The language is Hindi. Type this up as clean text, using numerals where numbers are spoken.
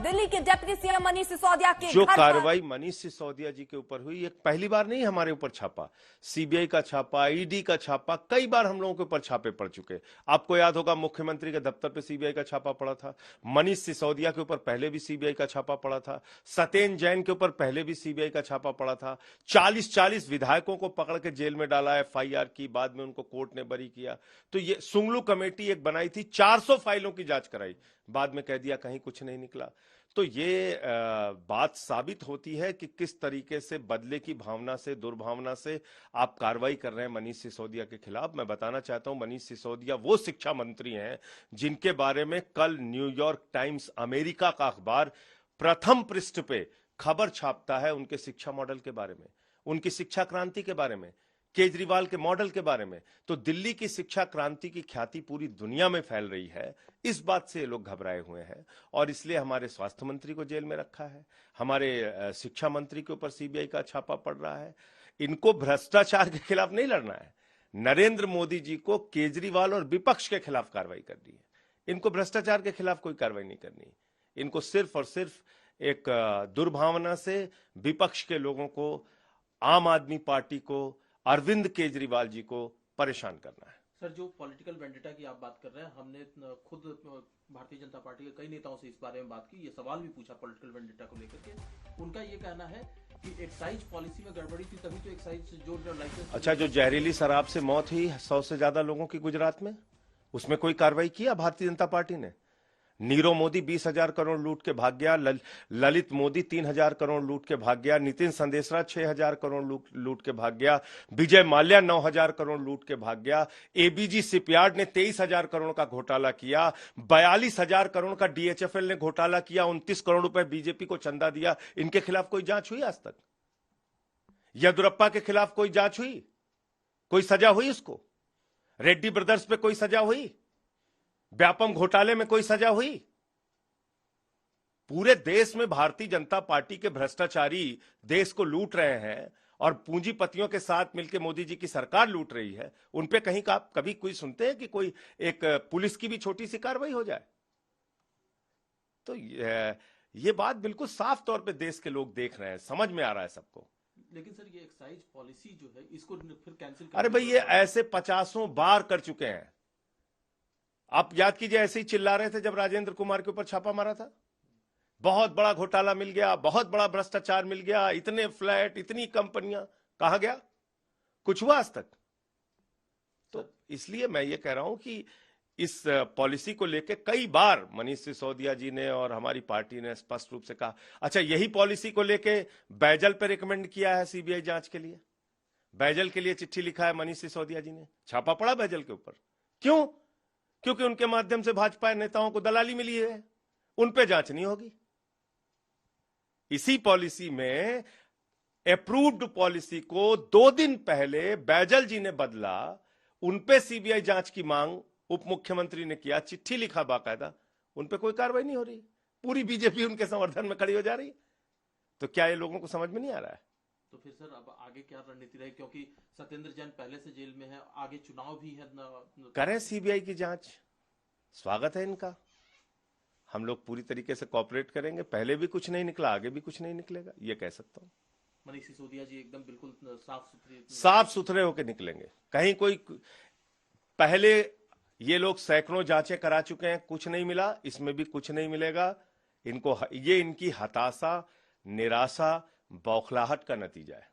दिल्ली के डिप्टी सीएम मनीष सिसोदिया के जो घर कार्रवाई मनीष सिसोदिया जी के ऊपर हुई, ये पहली बार नहीं हमारे ऊपर छापा, सीबीआई का छापा, ईडी का छापा, कई बार हम लोगों के ऊपर छापे पड़ चुके। आपको याद होगा मुख्यमंत्री के दफ्तर पे सीबीआई का छापा पड़ा था, मनीष सिसोदिया के ऊपर पहले भी सीबीआई का छापा पड़ा था, सत्येंद्र जैन के ऊपर पहले भी सीबीआई का छापा पड़ा था, 40-40 विधायकों को पकड़ के जेल में डाला, एफआईआर की, बाद में उनको कोर्ट ने बरी किया। तो ये सुंगलू कमेटी एक बनाई थी, 400 फाइलों की जांच कराई, बाद में कह दिया कहीं कुछ नहीं निकला। तो ये बात साबित होती है कि किस तरीके से बदले की भावना से, दुर्भावना से आप कार्रवाई कर रहे हैं मनीष सिसोदिया के खिलाफ। मैं बताना चाहता हूं, मनीष सिसोदिया वो शिक्षा मंत्री हैं जिनके बारे में कल न्यूयॉर्क टाइम्स, अमेरिका का अखबार, प्रथम पृष्ठ पे खबर छापता है उनके शिक्षा मॉडल के बारे में, उनकी शिक्षा क्रांति के बारे में, केजरीवाल के मॉडल के बारे में। तो दिल्ली की शिक्षा क्रांति की ख्याति पूरी दुनिया में फैल रही है, इस बात से ये लोग घबराए हुए हैं और इसलिए हमारे स्वास्थ्य मंत्री को जेल में रखा है, हमारे शिक्षा मंत्री के ऊपर सीबीआई का छापा पड़ रहा है। इनको भ्रष्टाचार के खिलाफ नहीं लड़ना है, नरेंद्र मोदी जी को केजरीवाल और विपक्ष के खिलाफ कार्रवाई करनी है, इनको भ्रष्टाचार के खिलाफ कोई कार्रवाई नहीं करनी। इनको सिर्फ और सिर्फ एक दुर्भावना से विपक्ष के लोगों को, आम आदमी पार्टी को, अरविंद केजरीवाल जी को परेशान करना है। सर, जो पॉलिटिकल वेंडेटा की आप बात कर रहे हैं, हमने खुद भारतीय जनता पार्टी के कई नेताओं से इस बारे में बात की, ये सवाल भी पूछा पॉलिटिकल वेंडेटा को लेकर के। उनका ये कहना है कि एक्साइज पॉलिसी में गड़बड़ी थी, तभी तो एक्साइज जो लाइसेंस। अच्छा, जो जहरीली शराब से मौत हुई 100 से ज्यादा लोगों की गुजरात में, उसमें कोई कार्रवाई किया भारतीय जनता पार्टी ने? नीरव मोदी 20,000 करोड़ लूट के भाग गया, ललित मोदी 3,000 करोड़ लूट के भाग गया, नितिन संदेशरा 6,000 करोड़ लूट के भाग गया, विजय माल्या 9,000 करोड़ लूट के भाग गया, एबीजी शिपयार्ड ने 23,000 करोड़ का घोटाला किया, 42,000 करोड़ का डीएचएफएल ने घोटाला किया, 29 करोड़ रुपए बीजेपी को चंदा दिया। इनके खिलाफ कोई जांच हुई आज तक? येदुरप्पा के खिलाफ कोई जांच हुई? कोई सजा हुई उसको? रेड्डी ब्रदर्स पे कोई सजा हुई? व्यापम घोटाले में कोई सजा हुई? पूरे देश में भारतीय जनता पार्टी के भ्रष्टाचारी देश को लूट रहे हैं और पूंजीपतियों के साथ मिलकर मोदी जी की सरकार लूट रही है। उन पे कहीं का कभी कोई सुनते हैं कि कोई एक पुलिस की भी छोटी सी कार्रवाई हो जाए? तो ये बात बिल्कुल साफ तौर पे देश के लोग देख रहे हैं, समझ में आ रहा है सबको। लेकिन सर, ये एक्साइज पॉलिसी जो है, इसको फिर कैंसिल। अरे भाई, ये ऐसे 50 बार कर चुके हैं। आप याद कीजिए, ऐसे ही चिल्ला रहे थे जब राजेंद्र कुमार के ऊपर छापा मारा था, बहुत बड़ा घोटाला मिल गया, बहुत बड़ा भ्रष्टाचार मिल गया, इतने फ्लैट, इतनी कंपनियां, कहां गया? कुछ हुआ आज तक? तो इसलिए मैं ये कह रहा हूं कि इस पॉलिसी को लेकर कई बार मनीष सिसोदिया जी ने और हमारी पार्टी ने स्पष्ट रूप से कहा। अच्छा, यही पॉलिसी को लेकर बैजल पे रिकमेंड किया है सीबीआई जांच के लिए, बैजल के लिए चिट्ठी लिखा है मनीष सिसोदिया जी ने, छापा पड़ा बैजल के ऊपर। क्यों? क्योंकि उनके माध्यम से भाजपा नेताओं को दलाली मिली है, उन पे जांच नहीं होगी। इसी पॉलिसी में अप्रूव्ड पॉलिसी को 2 दिन पहले बैजल जी ने बदला, उन पे सीबीआई जांच की मांग उप मुख्यमंत्री ने किया, चिट्ठी लिखा बाकायदा, उन पे कोई कार्रवाई नहीं हो रही। पूरी बीजेपी उनके समर्थन में खड़ी हो जा रही। तो क्या ये लोगों को समझ में नहीं आ रहा है? तो फिर सर, अब आगे क्या रणनीति रहेगी? क्योंकि सत्येंद्र जैन पहले से जेल में है, आगे चुनाव भी है। करें सीबीआई की जांच, स्वागत है इनका, हम लोग पूरी तरीके से कोऑपरेट करेंगे। पहले भी कुछ नहीं निकला, आगे भी कुछ नहीं निकलेगा, ये कह सकता हूं। मनीष सिसोदिया जी एकदम बिल्कुल साफ सुथरे होकर निकलेंगे। कहीं कोई, पहले ये लोग सैकड़ों जांचें करा चुके हैं, कुछ नहीं मिला, इसमें भी कुछ नहीं मिलेगा। इनको ये इनकी हताशा, निराशा, बौखलाहट का नतीजा है।